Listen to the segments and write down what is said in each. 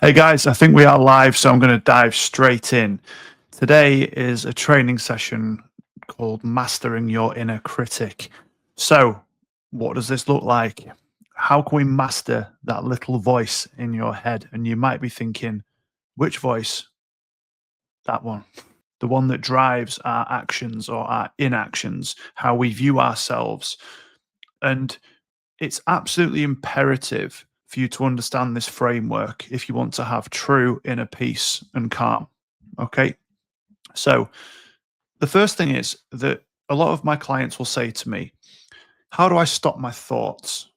Hey guys, I think we are live, so I'm going to dive straight in. Today is a training session called Mastering Your Inner Critic. So, what does this look like? How can we master that little voice in your head? And you might be thinking, which voice? That one. The one that drives our actions or our inactions, how we view ourselves. And it's absolutely imperative for you to understand this framework if you want to have true inner peace and calm. Okay. So, the first thing is that a lot of my clients will say to me, how do I stop my thoughts?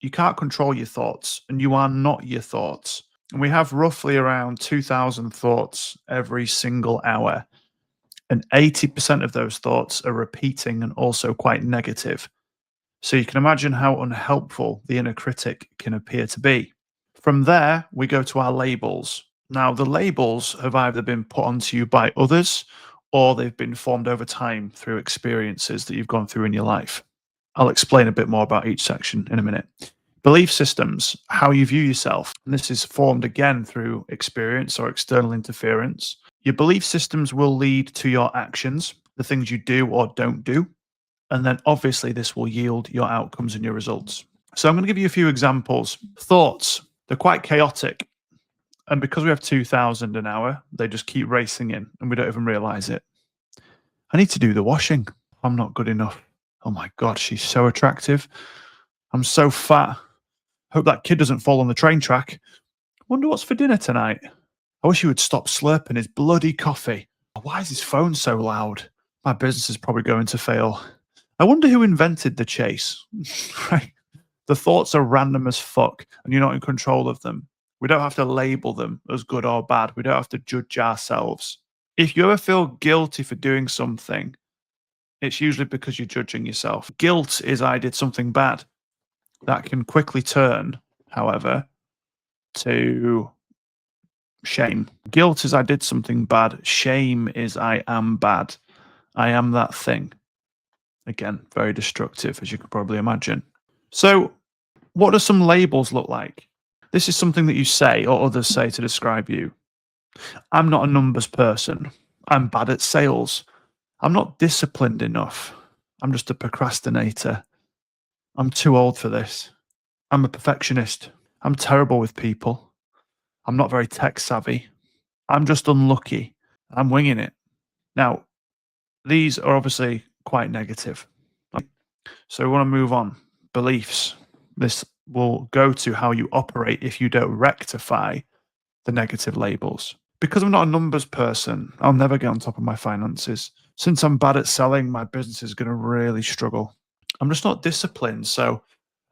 You can't control your thoughts, and you are not your thoughts. And we have roughly around 2,000 thoughts every single hour. And 80% of those thoughts are repeating and also quite negative. So you can imagine how unhelpful the inner critic can appear to be. From there, we go to our labels. Now, the labels have either been put onto you by others or they've been formed over time through experiences that you've gone through in your life. I'll explain a bit more about each section in a minute. Belief systems, how you view yourself. And this is formed again through experience or external interference. Your belief systems will lead to your actions, the things you do or don't do. And then obviously this will yield your outcomes and your results. So I'm going to give you a few examples. Thoughts, they're quite chaotic. And because we have 2,000 an hour, they just keep racing in and we don't even realize it. I need to do the washing. I'm not good enough. Oh my God, she's so attractive. I'm so fat. Hope that kid doesn't fall on the train track. Wonder what's for dinner tonight. I wish he would stop slurping his bloody coffee. Why is his phone so loud? My business is probably going to fail. I wonder who invented the chase. Right? The thoughts are random as fuck and you're not in control of them. We don't have to label them as good or bad. We don't have to judge ourselves. If you ever feel guilty for doing something, it's usually because you're judging yourself. Guilt is I did something bad. That can quickly turn, however, to shame. Guilt is I did something bad. Shame is I am bad. I am that thing. Again, very destructive, as you could probably imagine. So, what do some labels look like? This is something that you say or others say to describe you. I'm not a numbers person. I'm bad at sales. I'm not disciplined enough. I'm just a procrastinator. I'm too old for this. I'm a perfectionist. I'm terrible with people. I'm not very tech savvy. I'm just unlucky. I'm winging it. Now, these are obviously quite negative. So we want to move on. Beliefs. This will go to how you operate if you don't rectify the negative labels. Because I'm not a numbers person, I'll never get on top of my finances. Since I'm bad at selling, my business is going to really struggle. I'm just not disciplined, so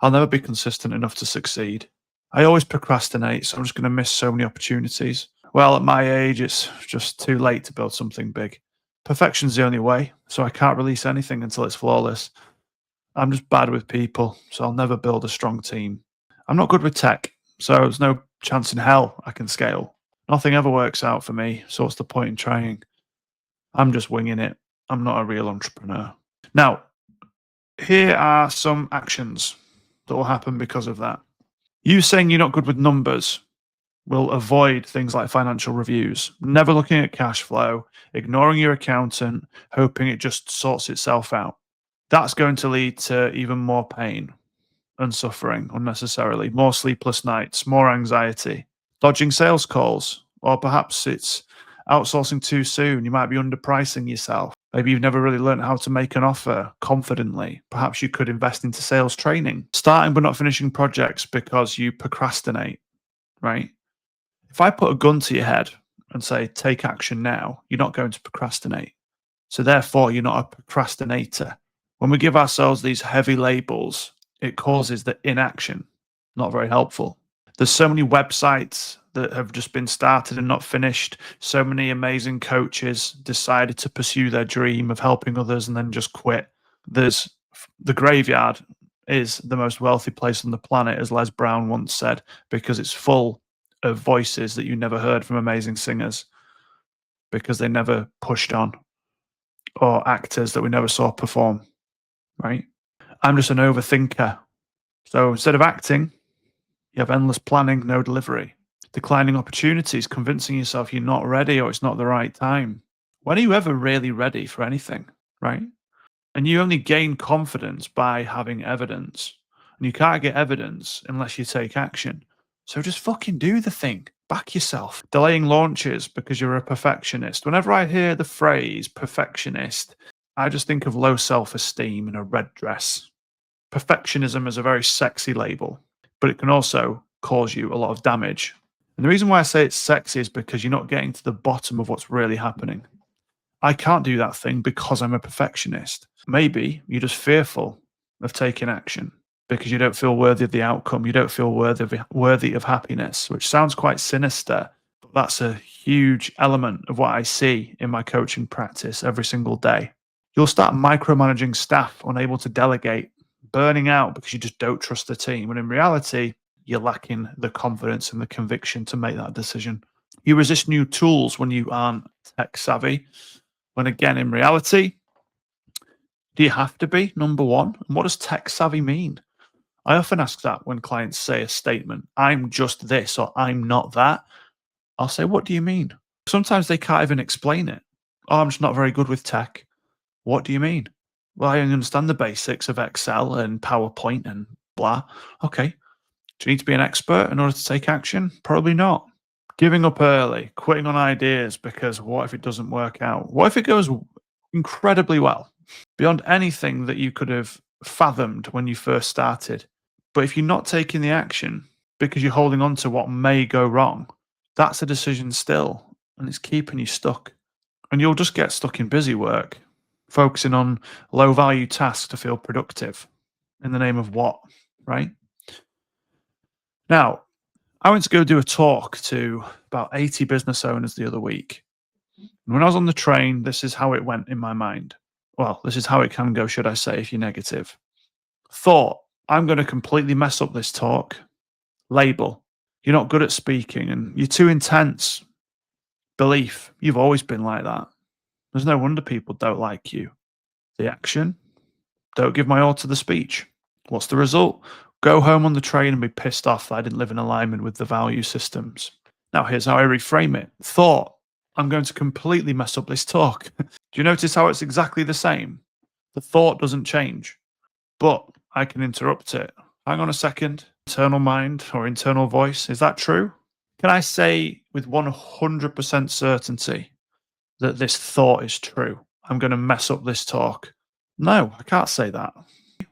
I'll never be consistent enough to succeed. I always procrastinate, so I'm just going to miss so many opportunities. Well, at my age, it's just too late to build something big. Perfection's the only way, so I can't release anything until it's flawless. I'm just bad with people, so I'll never build a strong team. I'm not good with tech, so there's no chance in hell I can scale. Nothing ever works out for me, so what's the point in trying? I'm just winging it. I'm not a real entrepreneur. Now, here are some actions that will happen because of that. You saying you're not good with numbers will avoid things like financial reviews, never looking at cash flow, ignoring your accountant, hoping it just sorts itself out. That's going to lead to even more pain and suffering unnecessarily, more sleepless nights, more anxiety, dodging sales calls, or perhaps it's outsourcing too soon. You might be underpricing yourself. Maybe you've never really learned how to make an offer confidently. Perhaps you could invest into sales training, starting but not finishing projects because you procrastinate, right? If I put a gun to your head and say, take action now, you're not going to procrastinate. So therefore, you're not a procrastinator. When we give ourselves these heavy labels, it causes the inaction. Not very helpful. There's so many websites that have just been started and not finished. So many amazing coaches decided to pursue their dream of helping others and then just quit. There's the graveyard is the most wealthy place on the planet, as Les Brown once said, because it's full of voices that you never heard from amazing singers because they never pushed on, or actors that we never saw perform, right? I'm just an overthinker. So instead of acting, you have endless planning, no delivery. declining opportunities, convincing yourself you're not ready or it's not the right time. When are you ever really ready for anything, right? And you only gain confidence by having evidence. And you can't get evidence unless you take action. So just fucking do the thing. Back yourself. Delaying launches because you're a perfectionist. Whenever I hear the phrase perfectionist, I just think of low self esteem in a red dress. Perfectionism is a very sexy label, but it can also cause you a lot of damage. And the reason why I say it's sexy is because you're not getting to the bottom of what's really happening. I can't do that thing because I'm a perfectionist. Maybe you're just fearful of taking action because you don't feel worthy of the outcome. You don't feel worthy of happiness, which sounds quite sinister. But that's a huge element of what I see in my coaching practice every single day. You'll start micromanaging staff, unable to delegate, burning out because you just don't trust the team. When in reality, you're lacking the confidence and the conviction to make that decision. You resist new tools when you aren't tech savvy. When again, in reality, do you have to be number one? And what does tech savvy mean? I often ask that when clients say a statement, I'm just this or I'm not that. I'll say, what do you mean? Sometimes they can't even explain it. Oh, I'm just not very good with tech. What do you mean? Well, I understand the basics of Excel and PowerPoint and blah. Okay. Do you need to be an expert in order to take action? Probably not. Giving up early, quitting on ideas because what if it doesn't work out? What if it goes incredibly well, beyond anything that you could have fathomed when you first started? But if you're not taking the action because you're holding on to what may go wrong, that's a decision still, and it's keeping you stuck. And you'll just get stuck in busy work, focusing on low value tasks to feel productive. In the name of what, right? Now, I went to go do a talk to about 80 business owners the other week. And when I was on the train, this is how it went in my mind. Well, this is how it can go, should I say, if you're negative. Thought, I'm going to completely mess up this talk. Label, you're not good at speaking and you're too intense. Belief, you've always been like that. There's no wonder people don't like you. The action, don't give my all to the speech. What's the result? Go home on the train and be pissed off that I didn't live in alignment with the value systems. Now, here's how I reframe it. Thought, I'm going to completely mess up this talk. Do you notice how it's exactly the same? The thought doesn't change, but I can interrupt it. Hang on a second. Internal mind or internal voice, is that true? Can I say with 100% certainty that this thought is true? I'm going to mess up this talk. No, I can't say that.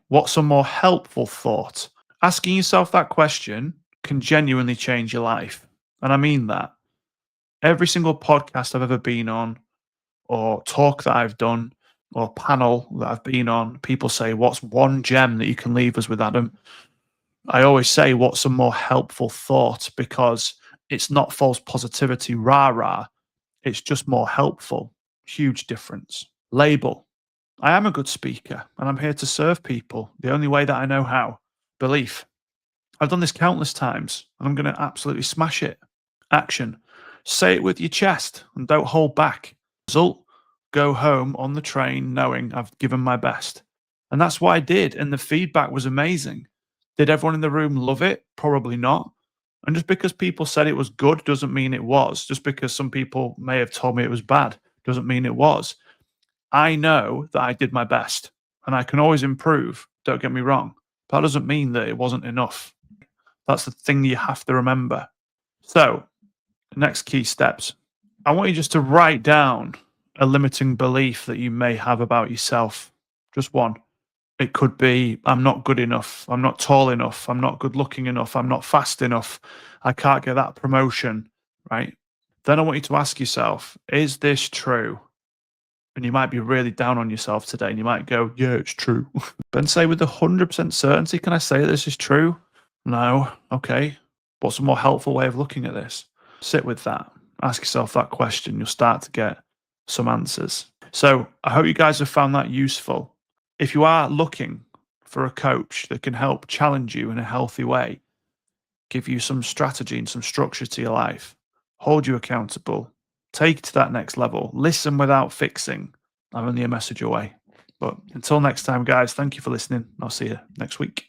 What's a more helpful thought? Asking yourself that question can genuinely change your life. And I mean that. Every single podcast I've ever been on, or talk that I've done, or panel that I've been on, people say, what's one gem that you can leave us with, Adam? I always say, what's a more helpful thought? Because it's not false positivity, rah rah. It's just more helpful. Huge difference. Label. I am a good speaker and I'm here to serve people the only way that I know how. Belief. I've done this countless times and I'm going to absolutely smash it. Action. Say it with your chest and don't hold back. Result. Go home on the train knowing I've given my best. And that's what I did. And the feedback was amazing. Did everyone in the room love it? Probably not. And just because people said it was good doesn't mean it was. Just because some people may have told me it was bad doesn't mean it was. I know that I did my best and I can always improve. Don't get me wrong. But that doesn't mean that it wasn't enough. That's the thing you have to remember. So, the next key steps. I want you just to write down a limiting belief that you may have about yourself. Just one. It could be, I'm not good enough. I'm not tall enough. I'm not good looking enough. I'm not fast enough. I can't get that promotion, right? Then I want you to ask yourself, is this true? And you might be really down on yourself today and you might go, yeah, it's true. Then say with 100% certainty, can I say this is true? No. Okay. What's a more helpful way of looking at this? Sit with that. Ask yourself that question. You'll start to get some answers. So I hope you guys have found that useful. If you are looking for a coach that can help challenge you in a healthy way, give you some strategy and some structure to your life, hold you accountable, take it to that next level, listen without fixing, I'm only a message away. But until next time, guys, thank you for listening. I'll see you next week.